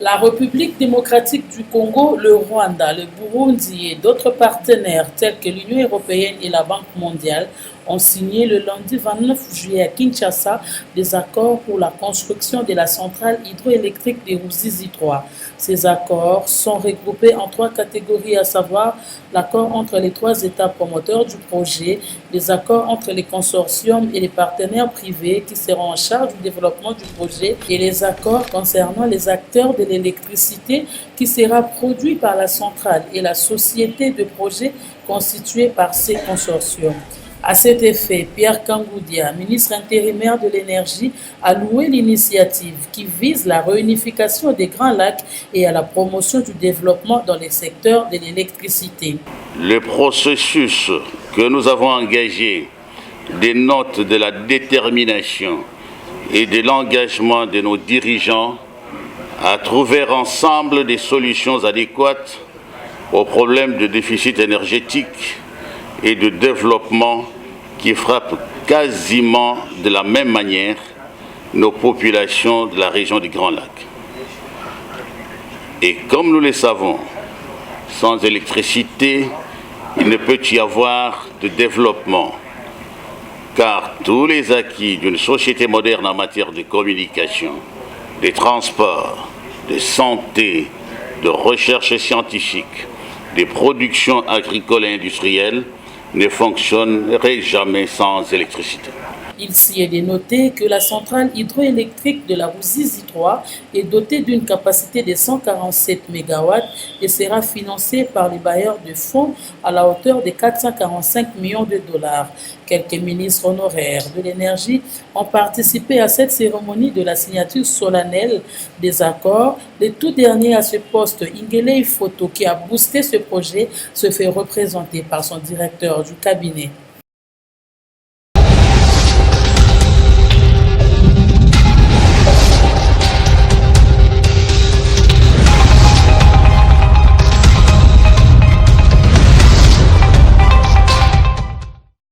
La République démocratique du Congo, le Rwanda, le Burundi et d'autres partenaires tels que l'Union européenne et la Banque mondiale ont signé le lundi 29 juillet à Kinshasa des accords pour la construction de la centrale hydroélectrique de Ruzizi 3. Ces accords sont regroupés en trois catégories, à savoir l'accord entre les trois États promoteurs du projet, les accords entre les consortiums et les partenaires privés qui seront en charge du développement du projet et les accords concernant les acteurs de l'électricité qui sera produit par la centrale et la société de projet constituée par ces consortiums. À cet effet, Pierre Kangoudia, ministre intérimaire de l'Énergie, a loué l'initiative qui vise la réunification des Grands Lacs et à la promotion du développement dans les secteurs de l'électricité. Le processus que nous avons engagé dénote de la détermination et de l'engagement de nos dirigeants à trouver ensemble des solutions adéquates aux problèmes de déficit énergétique et de développement qui frappent quasiment de la même manière nos populations de la région du Grand Lac. Et comme nous le savons, sans électricité, il ne peut y avoir de développement, car tous les acquis d'une société moderne en matière de communication, de transport, de santé, de recherche scientifique, de production agricole et industrielle ne fonctionneraient jamais sans électricité. Il s'y est dénoté que la centrale hydroélectrique de la Ruzizi 3 est dotée d'une capacité de 147 MW et sera financée par les bailleurs de fonds à la hauteur de 445 millions de dollars. Quelques ministres honoraires de l'énergie ont participé à cette cérémonie de la signature solennelle des accords. Le tout dernier à ce poste, Ingele Photo, qui a boosté ce projet, se fait représenter par son directeur du cabinet.